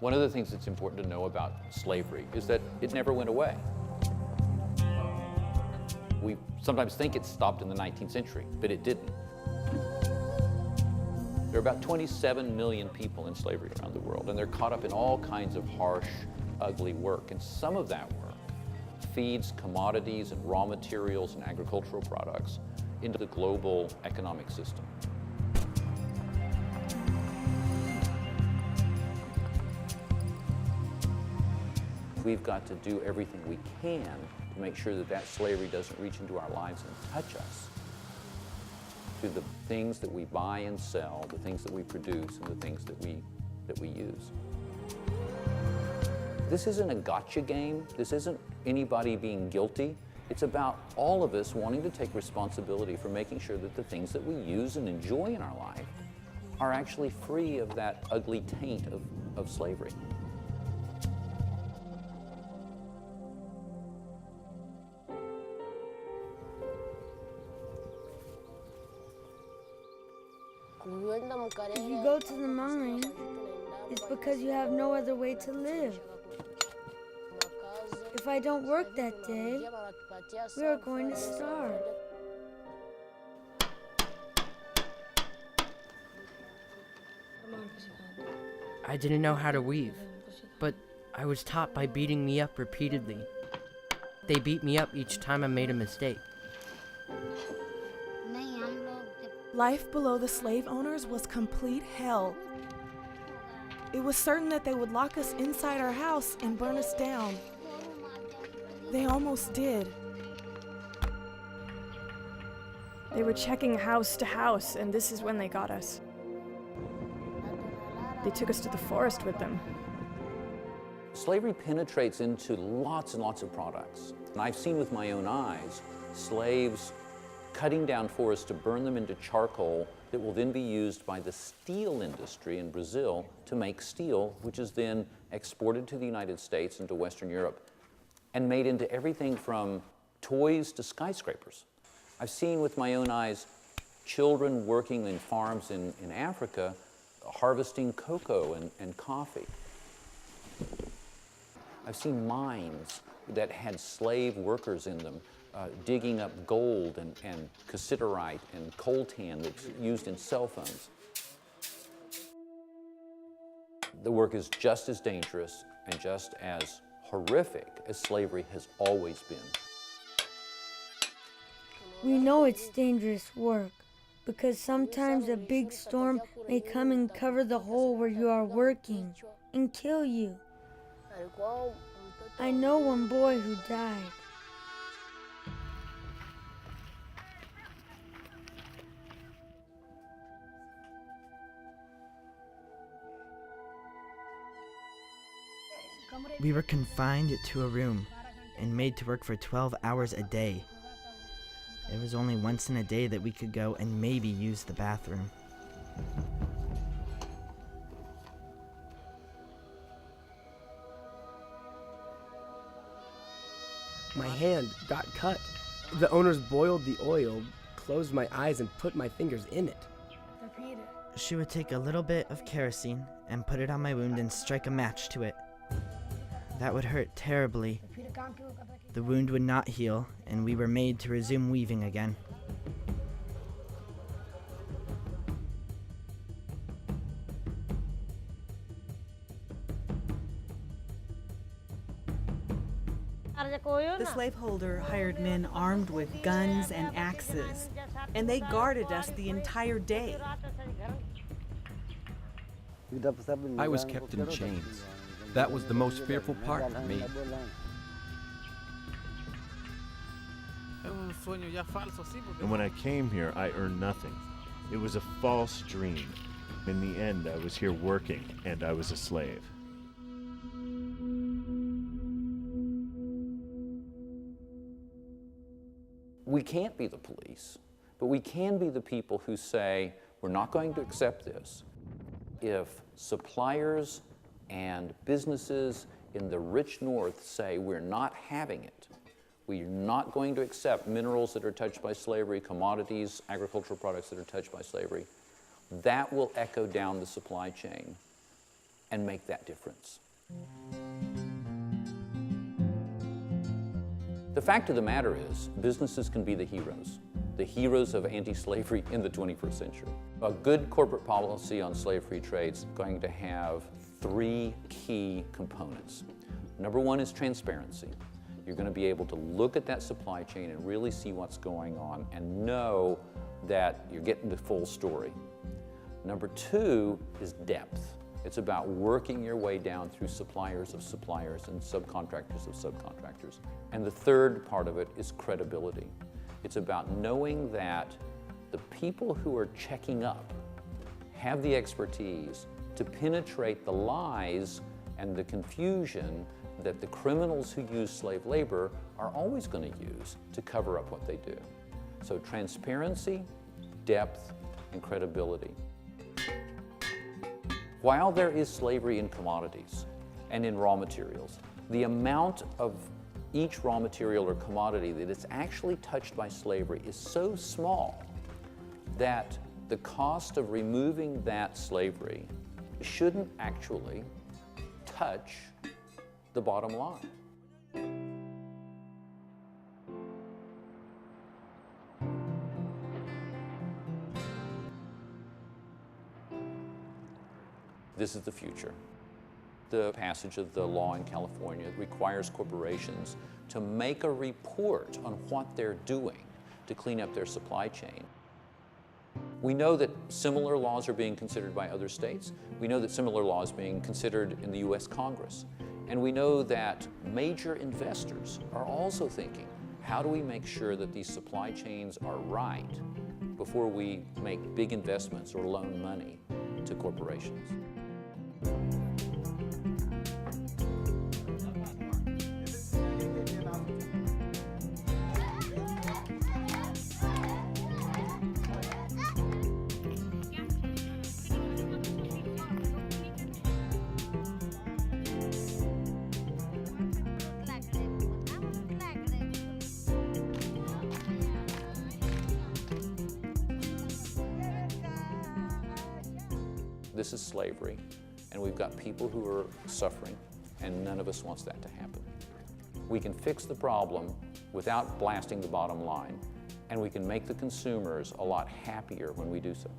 One of the things that's important to know about slavery is that it never went away. We sometimes think it stopped in the 19th century, but it didn't. There are about 27 million people in slavery around the world, and they're caught up in all kinds of harsh, ugly work. And some of that work feeds commodities and raw materials and agricultural products into the global economic system. We've got to do everything we can to make sure that that slavery doesn't reach into our lives and touch us. To the things that we buy and sell, the things that we produce, and the things that we use. This isn't a gotcha game. This isn't anybody being guilty. It's about all of us wanting to take responsibility for making sure that the things that we use and enjoy in our life are actually free of that ugly taint of slavery. If you go to the mine, it's because you have no other way to live. If I don't work that day, we are going to starve. I didn't know how to weave, but I was taught by beating me up repeatedly. They beat me up each time I made a mistake. Life below the slave owners was complete hell. It was certain that they would lock us inside our house and burn us down. They almost did. They were checking house to house, and this is when they got us. They took us to the forest with them. Slavery penetrates into lots and lots of products. And I've seen with my own eyes slaves cutting down forests to burn them into charcoal that will then be used by the steel industry in Brazil to make steel, which is then exported to the United States and to Western Europe and made into everything from toys to skyscrapers. I've seen with my own eyes children working in farms in Africa harvesting cocoa and coffee. I've seen mines that had slave workers in them digging up gold and cassiterite and coltan that's used in cell phones. The work is just as dangerous and just as horrific as slavery has always been. We know it's dangerous work because sometimes a big storm may come and cover the hole where you are working and kill you. I know one boy who died. We were confined to a room and made to work for 12 hours a day. There was only once in a day that we could go and maybe use the bathroom. My hand got cut. The owners boiled the oil, closed my eyes, and put my fingers in it. She would take a little bit of kerosene and put it on my wound and strike a match to it. That would hurt terribly. The wound would not heal, and we were made to resume weaving again. The slaveholder hired men armed with guns and axes, and they guarded us the entire day. I was kept in chains. That was the most fearful part for me. And when I came here, I earned nothing. It was a false dream. In the end, I was here working, and I was a slave. We can't be the police, but we can be the people who say, we're not going to accept this. If suppliers and businesses in the rich North say, we're not having it, we're not going to accept minerals that are touched by slavery, commodities, agricultural products that are touched by slavery, that will echo down the supply chain. and make that difference. The fact of the matter is, businesses can be the heroes of anti-slavery in the 21st century. A good corporate policy on slave-free trade is going to have 3 key components. Number 1 is transparency. You're going to be able to look at that supply chain and really see what's going on and know that you're getting the full story. Number 2 is depth. It's about working your way down through suppliers of suppliers and subcontractors of subcontractors. And the third part of it is credibility. It's about knowing that the people who are checking up have the expertise to penetrate the lies and the confusion that the criminals who use slave labor are always going to use to cover up what they do. So transparency, depth, and credibility. While there is slavery in commodities and in raw materials, the amount of each raw material or commodity that is actually touched by slavery is so small that the cost of removing that slavery shouldn't actually touch the bottom line. This is the future. The passage of the law in California requires corporations to make a report on what they're doing to clean up their supply chain. We know that similar laws are being considered by other states. We know that similar laws are being considered in the US Congress. And we know that major investors are also thinking, how do we make sure that these supply chains are right before we make big investments or loan money to corporations? This is slavery, and we've got people who are suffering, and none of us wants that to happen. We can fix the problem without blasting the bottom line, and we can make the consumers a lot happier when we do so.